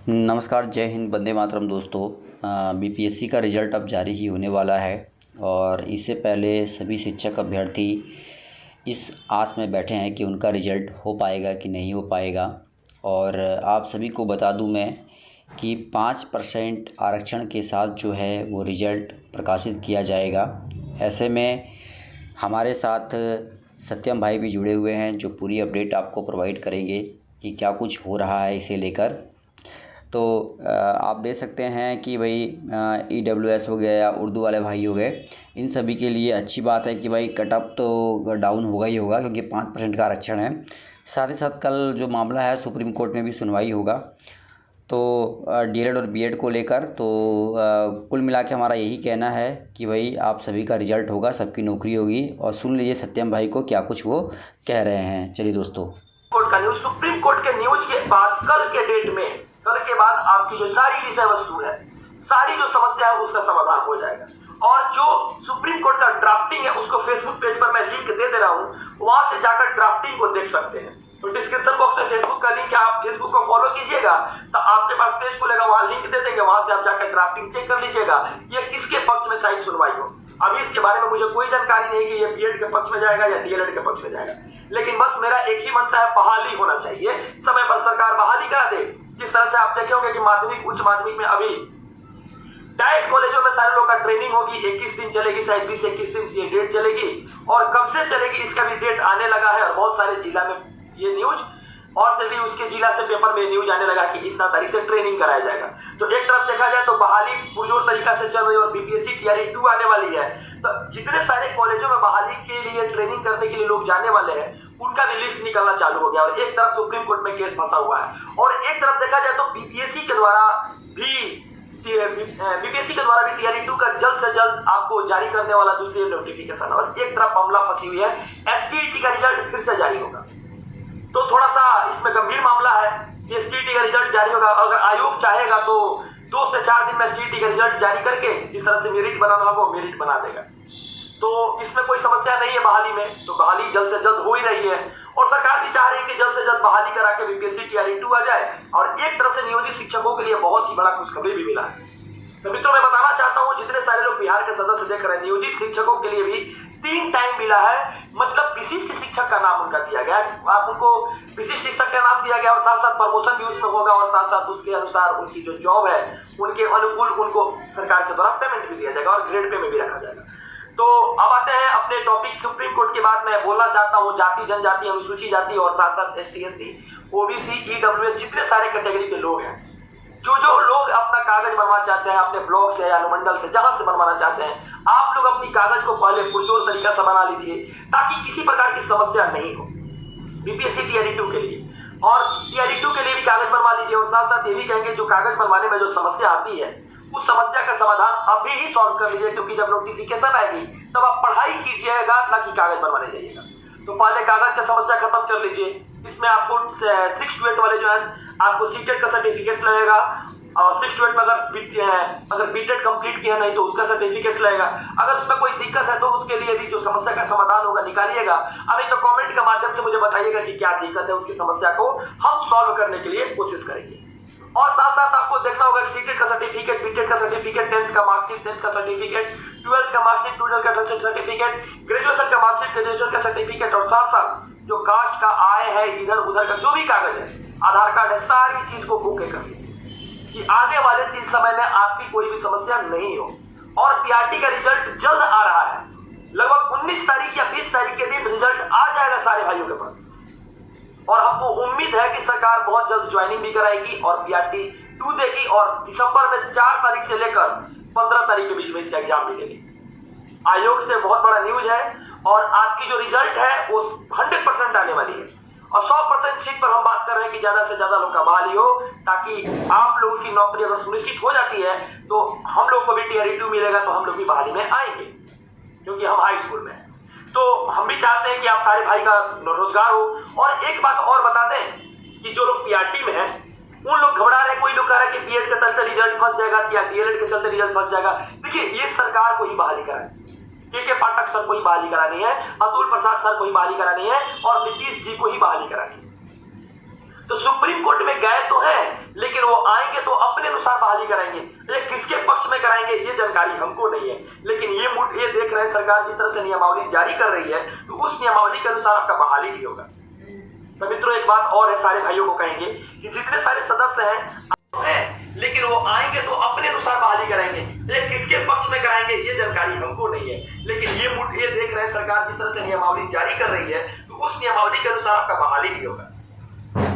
नमस्कार, जय हिंद, वंदे मातरम दोस्तों। बीपीएससी का रिज़ल्ट अब जारी ही होने वाला है और इससे पहले सभी शिक्षक अभ्यर्थी इस आस में बैठे हैं कि उनका रिज़ल्ट हो पाएगा कि नहीं हो पाएगा। और आप सभी को बता दूं मैं कि 5% आरक्षण के साथ जो है वो रिज़ल्ट प्रकाशित किया जाएगा। ऐसे में हमारे साथ सत्यम भाई भी जुड़े हुए हैं जो पूरी अपडेट आपको प्रोवाइड करेंगे कि क्या कुछ हो रहा है इसे लेकर। तो आप देख सकते हैं कि भाई EWS हो गया या उर्दू वाले भाई हो गए, इन सभी के लिए अच्छी बात है कि भाई कट ऑफ तो डाउन होगा ही होगा, क्योंकि 5% का आरक्षण है। साथ ही साथ कल जो मामला है सुप्रीम कोर्ट में भी सुनवाई होगा तो डीएलएड और बीएड को लेकर। तो कुल मिला के हमारा यही कहना है कि भाई आप सभी का रिजल्ट होगा, सबकी नौकरी होगी। और सुन लीजिए सत्यम भाई को क्या कुछ वो कह रहे हैं। चलिए दोस्तों, कोर्ट का न्यूज, सुप्रीम कोर्ट के न्यूज के बाद कल के बाद आपकी जो सारी विषय वस्तु है, सारी जो समस्या है उसका समाधान हो जाएगा। और जो सुप्रीम कोर्ट का ड्राफ्टिंग है उसको फेसबुक पेज पर मैं लिंक दे रहा हूं, वहां से जाकर ड्राफ्टिंग को देख सकते हैं। तो डिस्क्रिप्शन बॉक्स में फेसबुक का लिंक है, आप फेसबुक को फॉलो कीजिएगा तो आपके पास पेज खुलेगा, वहां लिंक दे देंगे, वहां से आप जाकर ड्राफ्टिंग चेक कर लीजिएगा ये किसके पक्ष में साइन सुनवाई हो। अभी इसके बारे में मुझे कोई जानकारी नहीं कि ये बीएड के पक्ष में जाएगा या डीएलएड के पक्ष में जाएगा, लेकिन बस मेरा एक ही मंशा है, बहाली होना चाहिए। समय पर सरकार बहाली करा दे। जिस तरह से आप देखे होंगे कि माध्यमिक उच्च माध्यमिक में अभी डाइट कॉलेजों में सारे लोग का ट्रेनिंग होगी, 21 दिन चलेगी, शायद 20-21 दिन ये डेट चलेगी और कब से चलेगी इसका भी डेट आने लगा है। और बहुत सारे जिला में ये न्यूज और जल्दी उसके जिला से पेपर में न्यूज आने लगा कि इतना तारीख से ट्रेनिंग कराया जाएगा। तो एक तरफ देखा जाए तो बहाली पुरजोर तरीका से चल रही है और बीपीएससी तैयारी 2 आने वाली है। तो जितने सारे कॉलेजों में बहाली के लिए ट्रेनिंग करने के लिए लोग जाने वाले हैं उनका भी लिस्ट निकलना चालू हो गया। और एक तरफ सुप्रीम कोर्ट में केस फंसा हुआ है और एक तरफ देखा जाए तो बीपीएससी के द्वारा भी टीआरई 2 का जल्द से जल्द आपको जारी करने वाला दूसरी नोटिफिकेशन। और एक तरफ मामला फंसी हुई है, एसटीईटी का रिजल्ट फिर से जारी होगा। तो थोड़ा सा इसमें गंभीर मामला है कि एसटीईटी का रिजल्ट जारी होगा। अगर आयोग चाहेगा तो 2 से 4 दिन में एसटीईटी का रिजल्ट जारी करके जिस तरह से मेरिट बनाना होगा वो मेरिट बना देगा। तो इसमें कोई समस्या नहीं है बहाली में, तो बहाली जल्द से जल्द हो ही रही है और सरकार भी चाह रही है कि जल्द से जल्द बहाली करा के बीपीएससी टीआरई 2 आ जाए। और एक तरफ से नियोजित शिक्षकों के लिए बहुत ही बड़ा खुशखबरी भी मिला है। तो मित्रों, मैं बताना चाहता हूं जितने सारे लोग बिहार के सदस्य देख रहे हैं, नियोजित शिक्षकों के लिए भी 3 टाइम मिला है, मतलब विशिष्ट शिक्षक का नाम उनका दिया गया है। आप उनको विशिष्ट शिक्षक का नाम दिया गया और साथ साथ प्रमोशन भी उसमें होगा और साथ साथ उसके अनुसार उनकी जो जॉब है उनके अनुकूल उनको सरकार के द्वारा पेमेंट भी दिया जाएगा और ग्रेड पे में भी रखा जाएगा। तो अब आते हैं अपने टॉपिक। सुप्रीम कोर्ट के बाद मैं बोलना चाहता हूं जाति, जनजाति, अनुसूचित जाति और साथ साथ ST SC OBC EWS जितने सारे कैटेगरी के लोग हैं, जो लोग अपना कागज बनवाना चाहते हैं अपने ब्लॉक से या अनुमंडल से जहां से बनवाना चाहते हैं, आप लोग अपनी कागज को पहले पुरजोर तरीका से बना लीजिए ताकि किसी प्रकार की समस्या नहीं हो बीपीएससी टीआरई 2 के लिए। और टीआरई 2 के लिए भी कागज बनवा लीजिए और साथ साथ ये भी कहेंगे जो कागज बनवाने में जो समस्या आती है उस समस्या का समाधान अभी ही सॉल्व कर लीजिए, क्योंकि जब नोटिफिकेशन आएगी तब आप पढ़ाई कीजिएगा ना कि कागज बनवाने जाइएगा। तो पहले कागज का समस्या खत्म कर लीजिए। इसमें आपको 6 to 8 वाले जो है आपको सीटेट का सर्टिफिकेट लगेगा और 6 to 8 में अगर बीटेड कंप्लीट किया नहीं तो उसका सर्टिफिकेट लगेगा। अगर उसमें कोई दिक्कत है तो उसके लिए भी जो समस्या का समाधान होगा निकालिएगा। अभी तो कमेंट के माध्यम से मुझे बताइएगा कि क्या दिक्कत है, उसकी समस्या को हम सॉल्व करने के लिए कोशिश करेंगे। और साथ साथ आपको देखना होगा सीटेट का सर्टिफिकेट, बीटेड का सर्टिफिकेट, 10th का मार्कशीट, 10th का सर्टिफिकेट, 12th का मार्कशीट, 12th का सर्टिफिकेट, ग्रेजुएशन का मार्कशीट, ग्रेजुएशन का सर्टिफिकेट और साथ साथ जो कास्ट का आय है, इधर उधर का जो भी कागज है, आधार कार्ड है, सारी चीज को बुक कर लीजिए कि आने वाले चीज समय में आपकी कोई भी समस्या नहीं हो। और पीआरटी का रिजल्ट जल्द आ रहा है, लगभग 19 तारीख या 20 तारीख के दिन रिजल्ट आ जाएगा सारे भाइयों के पास। और हमको उम्मीद है कि सरकार बहुत जल्द ज्वाइनिंग भी कराएगी और पीआरटी 2 देगी और दिसंबर में 4 तारीख से लेकर 15 तारीख के बीच में इसका एग्जाम भी देगी। आयोग से बहुत बड़ा न्यूज है और आपकी जो रिजल्ट है वो 100% आने वाली है और 100% सीट पर हम बात कर रहे हैं कि ज्यादा से ज्यादा लोग का बहाली हो, ताकि आप लोगों की नौकरी अगर सुनिश्चित हो जाती है तो हम लोग को भी टीआरई 2 मिलेगा, तो हम लोग भी बहाली में आएंगे क्योंकि हम हाई स्कूल में हैं। तो हम भी चाहते हैं कि आप सारे भाई का रोजगार हो। और एक बात और बता दें कि जो लोग पीआरटी में हैं उन लोग घबरा रहे हैं, कोई लोग कह रहे हैं कि बीएड के चलते रिजल्ट फंस जाएगा या डीएलएड के चलते रिजल्ट फंस जाएगा। देखिए, ये सरकार को ही बहाली करानी, के पाठक सर को ही बहाली करानी है, अतुल प्रसाद सर को ही बहाली करानी है और नीतीश जी को ही बहाली करानी है। तो सुप्रीम कोर्ट में गए तो हैं, लेकिन वो आएंगे कराएंगे ये जानकारी हमको नहीं है, लेकिन ये देख रहे हैं सरकार जिस तरह से नियमावली जारी कर रही है तो उस नियमावली के अनुसार आपका बहाली भी होगा। तो मित्रों एक बात और है, सारे भाइयों को कहेंगे कि जितने सारे सदस्य हैं लेकिन वो आएंगे तो अपने अनुसार बहाली कराएंगे, ये किसके पक्ष में कराएंगे ये जानकारी हमको नहीं है, लेकिन ये देख रहे हैं सरकार जिस तरह से नियमावली जारी कर रही है तो उस नियमावली के अनुसार आपका बहाली भी होगा।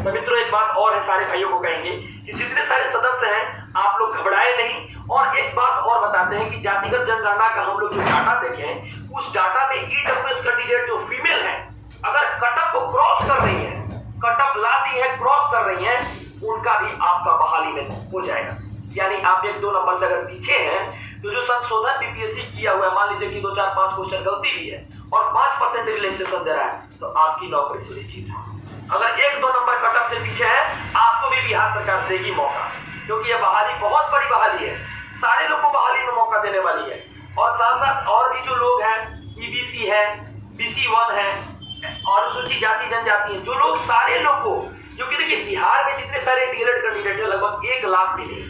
तो मित्रों एक बात और है, सारे भाइयों को कहेंगे कि जितने सारे सदस्य हैं आप लोग घबराए नहीं। और एक बात और बताते हैं कि जातिगत जनगणना का हम लोग जो डाटा देखें उस डाटा में ईडब्ल्यूएस कैंडिडेट जो फीमेल है अगर कटअप को क्रॉस कर रही है, कटअप लाती है, क्रॉस कर रही है, उनका भी आपका बहाली में हो जाएगा। यानी आप 1-2 नंबर से अगर पीछे हैं तो जो संशोधन बीपीएससी किया हुआ है, मान लीजिए कि 2-4-5 क्वेश्चन गलती भी है और 5% रिलैक्सेशन दे रहा है तो आपकी नौकरी सुनिश्चित है। अगर 1-2 नंबर कटअप से पीछे है आपको भी बिहार सरकार देगी मौका, क्योंकि यह बहाली बहुत बड़ी बहाली है, सारे लोग को बहाली में मौका देने वाली है। और साथ साथ और भी जो लोग हैं, ईबीसी है, BC1 है, अनुसूचित जाति जनजाति है, जो लोग सारे लोग को, क्योंकि देखिए बिहार में जितने सारे डीएलएड कैंडिडेट है लगभग 1 लाख भी नहीं है,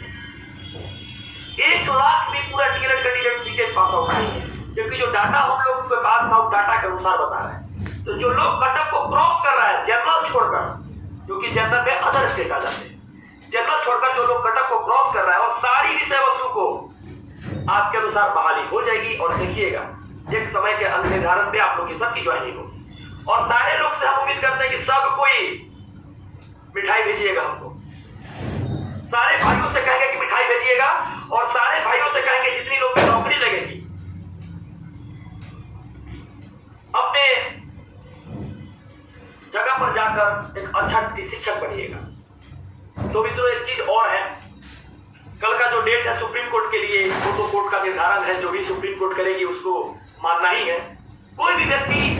1 लाख भी पूरा DElEd candidate CTET pass out नहीं है, क्योंकि जो डाटा हम लोग के पास था उस डाटा के अनुसार बता रहा है। तो जो लोग कटअप को क्रॉस कर रहा है जनरल छोड़कर, क्योंकि जनरल में अदर स्टेट आ जाते हैं, जनरल छोड़कर जो लोग कटअप को क्रॉस कर रहा है और सारी विषय वस्तु को आपके अनुसार बहाली हो जाएगी। और देखिएगा एक समय के अंक निर्धारण पे आप लोग की सबकी ज्वाइनिंग हो और सारे लोग से हम उम्मीद करते हैं कि सब कोई मिठाई भेजिएगा हमको, सारे भाइयों से कहेंगे कि मिठाई भेजिएगा और सारे भाइयों से कहेंगे जितनी लोग की नौकरी लगेगी अपने जगह पर जाकर एक अच्छा शिक्षक बनिएगा। तो मित्रों एक चीज और है, कल का जो डेट है सुप्रीम कोर्ट के लिए, वो तो कोर्ट का निर्धारण है, जो भी सुप्रीम कोर्ट करेगी उसको मानना ही है। कोई भी व्यक्ति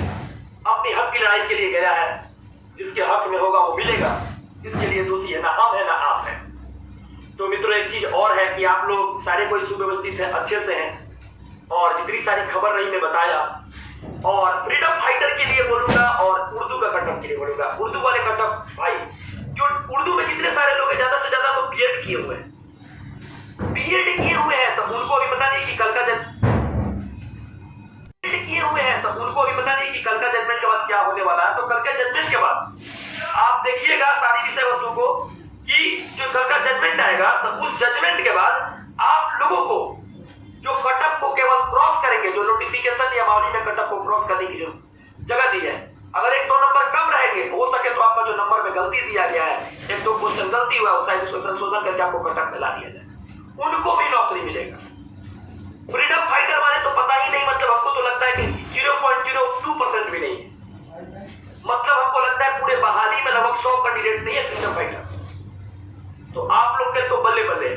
अपनी हक की लड़ाई के लिए गया है, जिसके हक में होगा वो मिलेगा, इसके लिए दोषी है ना हम है ना आप है। तो मित्रों एक चीज और है कि आप लोग सारे कोई सुव्यवस्थित है, अच्छे से हैं और जितनी सारी खबर रही मैं बताया। और फ्रीडम फाइटर के लिए बोलूंगा और उर्दू का कटअप के लिए बोलूंगा। उर्दू वाले कटअप भाई, जो उर्दू में जितने सारे लोग हैं ज्यादा से ज्यादा तो बीएड किए हुए हैं, तो उनको अभी पता नहीं कि कल का जजमेंट के बाद क्या होने वाला है। तो कल के जजमेंट के बाद आप देखिएगा सारी विषय वस्तु को कि जो कल का जजमेंट आएगा तो उस जजमेंट के बाद आप लोगों को जो कटअप को केवल क्रॉस करेंगे, जो नोटिफिकेशन या नियमावली में कटअप को क्रॉस करने की जो जगह दी है, अगर 1-2 नंबर कम रहेंगे हो सके तो आपका जो नंबर में गलती दिया गया है, 1-2 क्वेश्चन गलती हुआ है, शायद उसको संशोधन करके आपको कटअप में ला दिया जाए, उनको भी नौकरी मिलेगा। फ्रीडम फाइटर वाले तो पता ही नहीं, मतलब हमको तो लगता है कि 0.02% भी नहीं है, मतलब हमको लगता है पूरे बहाली में लगभग 100 कैंडिडेट नहीं है फ्रीडम फाइटर। तो आप लोग के तो बल्ले बल्ले है।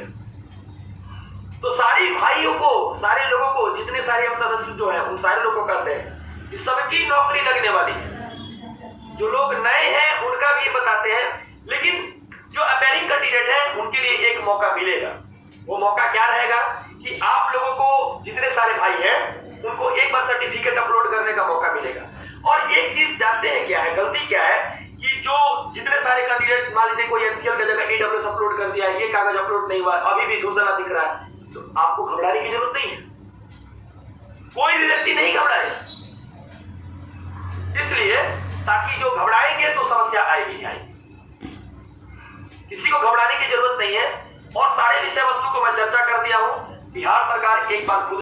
तो सारी भाइयों को, सारे लोगों को, जितने सारे हम सदस्य जो हैं उन सारे लोगों को कहते हैं कि सबकी नौकरी लगने वाली है। जो लोग नए हैं उनका भी बताते हैं, लेकिन जो अपेयरिंग कैंडिडेट हैं उनके लिए एक मौका मिलेगा। वो मौका क्या रहेगा कि आप लोगों को, जितने सारे भाई हैं उनको एक बार सर्टिफिकेट अपलोड करने का मौका मिलेगा। और एक चीज जानते हैं क्या है, गलती क्या है कि जो जितने सारे कैंडिडेट, मान लीजिए कोई एनसीएल की जगह ईडब्ल्यूएस अपलोड कर दिया, ये कागज अपलोड नहीं हुआ, अभी भी धुंधला दिख रहा है, तो आपको घबराने की जरूरत नहीं है, कोई भी व्यक्ति नहीं घबराए, इसलिए ताकि जो घबराएंगे तो समस्या आएगी ही आएगी, किसी को घबराने की जरूरत नहीं है। और सारे विषय वस्तु को मैं चर्चा कर दिया हूं। बिहार सरकार एक बार खुद